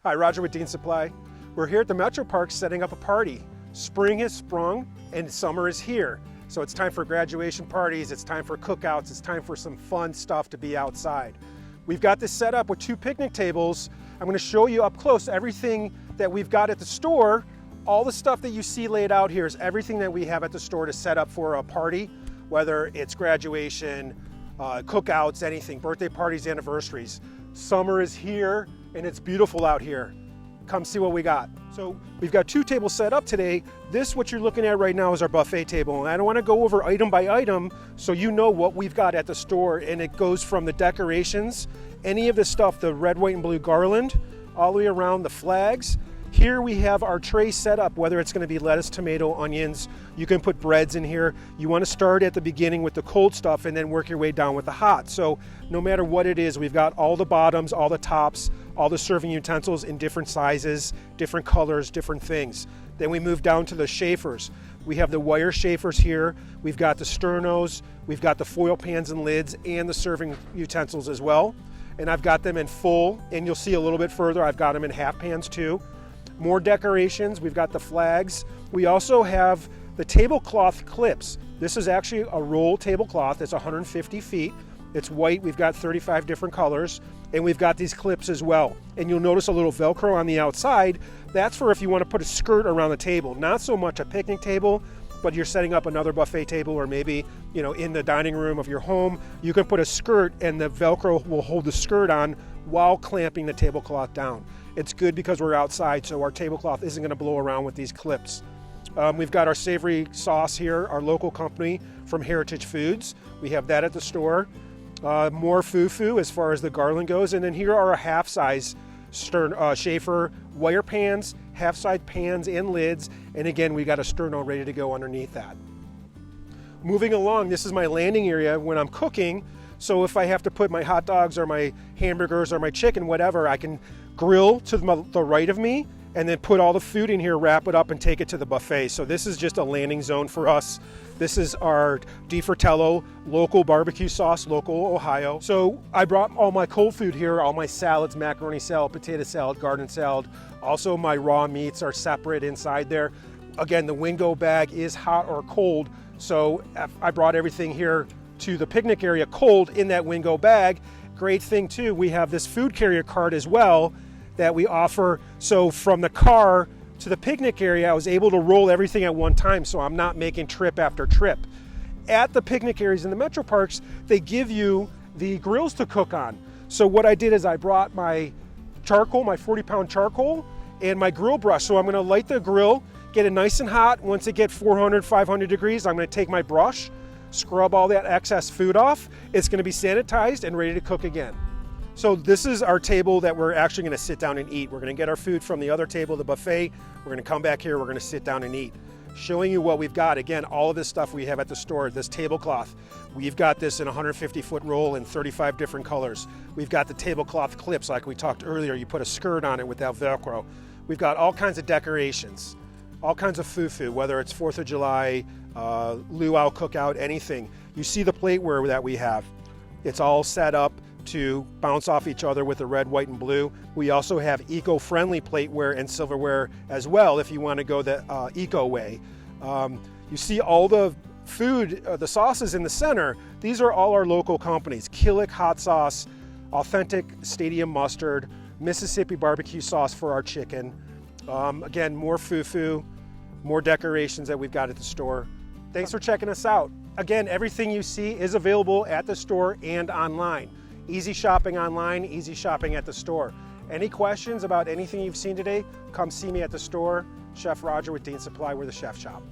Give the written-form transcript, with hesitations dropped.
Hi, Roger with Dean Supply. We're here at the Metro Park setting up a party. Spring has sprung and summer is here. So it's time for graduation parties, it's time for cookouts, it's time for some fun stuff to be outside. We've got this set up with 2 picnic tables. I'm going to show you up close everything that we've got at the store. All the stuff that you see laid out here is everything that we have at the store to set up for a party, whether it's graduation, cookouts, anything, birthday parties, anniversaries. Summer is here and it's beautiful out here. Come see what we got. So we've got 2 tables set up today. This, what you're looking at right now, is our buffet table. And I don't want to go over item by item so you know what we've got at the store. And it goes from the decorations, any of the stuff, the red, white, and blue garland, all the way around the flags. Here we have our tray set up, whether it's going to be lettuce, tomato, onions. You can put breads in here. You want to start at the beginning with the cold stuff and then work your way down with the hot. So no matter what it is, we've got all the bottoms, all the tops, all the serving utensils in different sizes, different colors, different things. Then we move down to the Chafers. We have the wire Chafers here. We've got the sternos. We've got the foil pans and lids and the serving utensils as well. And I've got them in full, and you'll see a little bit further, I've got them in half pans too. More decorations, we've got the flags. We also have the tablecloth clips. This is actually a roll tablecloth. It's 150 feet. It's white. We've got 35 different colors, and we've got these clips as well. And you'll notice a little Velcro on the outside. That's for if you want to put a skirt around the table. Not so much a picnic table, but you're setting up another buffet table, or maybe, you know, in the dining room of your home, you can put a skirt and the Velcro will hold the skirt on while clamping the tablecloth down. It's good because we're outside, so our tablecloth isn't going to blow around with these clips. We've got our savory sauce here, our local company from Heritage Foods. We have that at the store. More foo-foo as far as the garland goes. And then here are our half-size Chafer wire pans, half-size pans and lids. And again, we got a sterno ready to go underneath that. Moving along, this is my landing area when I'm cooking. So if I have to put my hot dogs or my hamburgers or my chicken, whatever, I can grill to the right of me and then put all the food in here, wrap it up, and take it to the buffet. So this is just a landing zone for us. This is our Di Fratello local barbecue sauce, local Ohio. So I brought all my cold food here, all my salads, macaroni salad, potato salad, garden salad. Also my raw meats are separate inside there. Again, the window bag is hot or cold. So I brought everything here to the picnic area cold in that window bag. Great thing too, we have this food carrier cart as well that we offer. So from the car to the picnic area, I was able to roll everything at one time, so I'm not making trip after trip. At the picnic areas in the Metro Parks, they give you the grills to cook on. So what I did is I brought my charcoal, my 40-pound charcoal, and my grill brush. So I'm gonna light the grill, get it nice and hot. Once it gets 400, 500 degrees, I'm gonna take my brush, scrub all that excess food off. It's gonna be sanitized and ready to cook again. So this is our table that we're actually gonna sit down and eat. We're gonna get our food from the other table, the buffet. We're gonna come back here, we're gonna sit down and eat. Showing you what we've got. Again, all of this stuff we have at the store, this tablecloth. We've got this in a 150-foot roll in 35 different colors. We've got the tablecloth clips like we talked earlier. You put a skirt on it without Velcro. We've got all kinds of decorations, all kinds of foo-foo, whether it's 4th of July, luau, cookout, anything. You see the plateware that we have. It's all set up to bounce off each other with the red, white, and blue. We also have eco-friendly plateware and silverware as well if you want to go the eco way. You see all the food, the sauces in the center. These are all our local companies. Killick hot sauce, authentic stadium mustard, Mississippi barbecue sauce for our chicken. Again, more foo-foo, more decorations that we've got at the store. Thanks for checking us out. Again, everything you see is available at the store and online. Easy shopping online, easy shopping at the store. Any questions about anything you've seen today, come see me at the store. Chef Roger with Dean Supply, we're the chef shop.